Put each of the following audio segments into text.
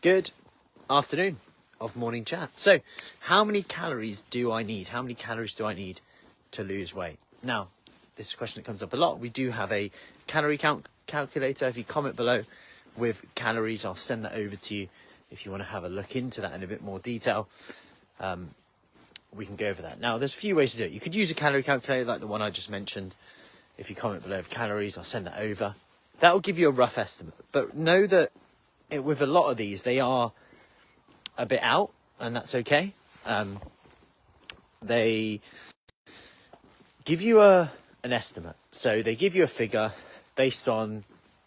Good afternoon of morning chat. So, how many calories do I need? How many calories do I need to lose weight? Now, this is a question that comes up a lot. We do have a calorie calculator. If you comment below with calories, I'll send that over to you. If you want to have a look into that in a bit more detail, we can go over that. Now, there's a few ways to do it. You could use a calorie calculator like the one I just mentioned. If you comment below with calories, I'll send that over. That will give you a rough estimate. But know that with a lot of these, they are a bit out, and that's okay. They give you an estimate. So they give you a figure based on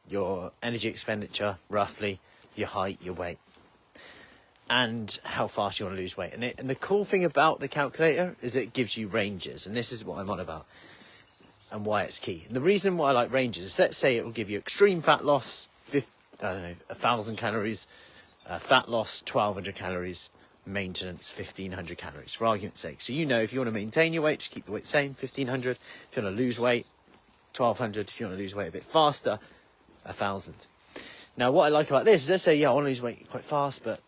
your energy expenditure, roughly, your height, your weight, and how fast you want to lose weight. And the cool thing about the calculator is it gives you ranges, and this is what I'm on about and why it's key. And the reason why I like ranges is, let's say it will give you extreme fat loss, 1,000 calories, fat loss 1,200 calories, maintenance 1,500 calories, for argument's sake. So you know, if you want to maintain your weight, just keep the weight the same, 1,500. If you want to lose weight, 1,200. If you want to lose weight a bit faster, 1,000. Now, what I like about this is, let's say, yeah, I want to lose weight quite fast, but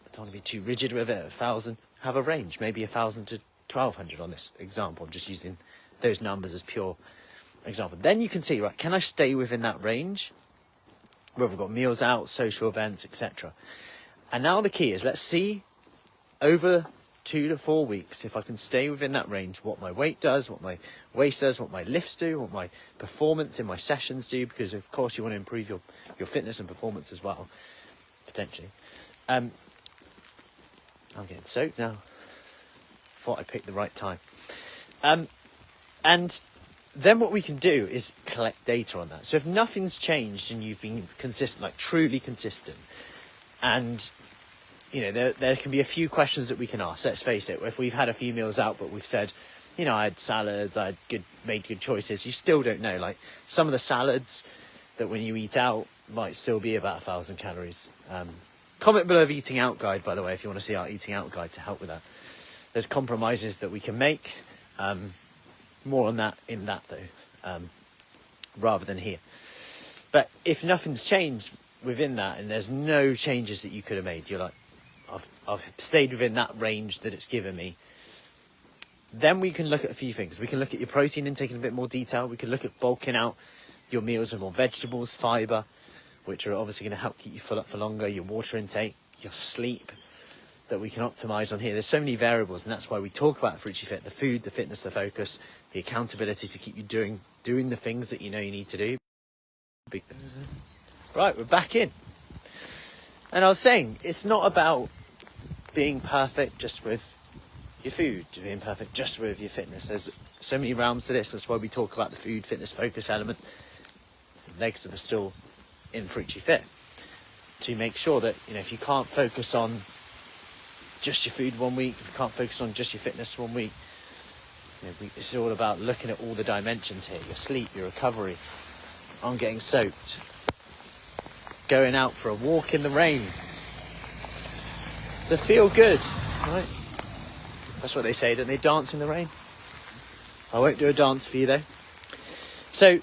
I don't want to be too rigid with it. 1,000, have a range, maybe 1,000 to 1,200 on this example. I'm just using those numbers as pure example. Then you can see, right, can I stay within that range? Where we've got meals out, social events, etc. And now the key is, let's see over 2 to 4 weeks if I can stay within that range, what my weight does, what my waist does, what my lifts do, what my performance in my sessions do, because of course you want to improve your fitness and performance as well, potentially. I'm getting soaked now. Thought I picked the right time. And then what we can do is collect data on that. So if nothing's changed and you've been consistent, like truly consistent, and you know, there can be a few questions that we can ask. Let's face it, if we've had a few meals out, but we've said, you know, I had salads, made good choices, you still don't know. Like, some of the salads that when you eat out might still be about 1,000 calories. Comment below the eating out guide, by the way, if you want to see our eating out guide to help with that. There's compromises that we can make. More on that in that though, rather than here. But if nothing's changed within that, and there's no changes that you could have made, you're like, I've stayed within that range that it's given me, then we can look at a few things. We can look at your protein intake in a bit more detail. We can look at bulking out your meals with more vegetables, fibre, which are obviously going to help keep you full up for longer, your water intake, your sleep, that we can optimize on here. There's so many variables, and that's why we talk about Fruci Fit: the food, the fitness, the focus, the accountability to keep you doing the things that you know you need to do. Right, we're back in. And I was saying, it's not about being perfect just with your food, being perfect just with your fitness. There's so many realms to this. That's why we talk about the food, fitness, focus element. The legs are still in Fruci Fit, to make sure that, you know, if you can't focus on just your food one week, if you can't focus on just your fitness one week, you know, it's all about looking at all the dimensions here: your sleep, your recovery, on getting soaked, going out for a walk in the rain to feel good, right? That's what they say, don't they? Dance in the rain. I won't do a dance for you though. So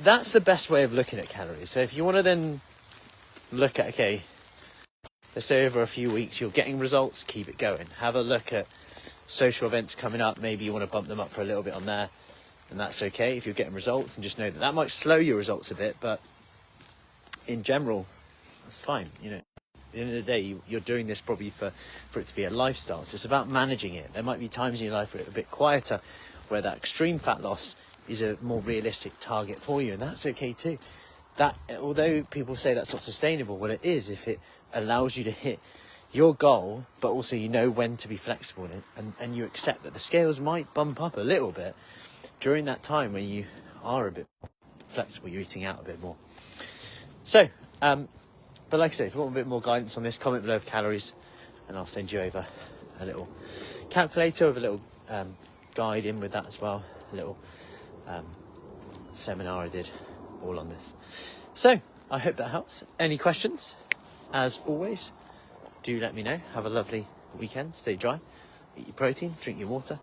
that's the best way of looking at calories. So if you want to then look at, okay, let's say over a few weeks you're getting results, keep it going. Have a look at social events coming up. Maybe you want to bump them up for a little bit on there, and that's okay if you're getting results, and just know that might slow your results a bit, but in general, that's fine. You know, at the end of the day, you're doing this probably for it to be a lifestyle. So it's about managing it. There might be times in your life where it's a bit quieter, where that extreme fat loss is a more realistic target for you, and that's okay too. That, although people say that's not sustainable, well, it is if it allows you to hit your goal, but also you know when to be flexible, and you accept that the scales might bump up a little bit during that time when you are a bit flexible, you're eating out a bit more. So, but like I say, if you want a bit more guidance on this, comment below with calories, and I'll send you over a little calculator with a little guide in with that as well, a little seminar I did all on this. So, I hope that helps. Any questions? As always, do let me know. Have a lovely weekend. Stay dry. Eat your protein. Drink your water.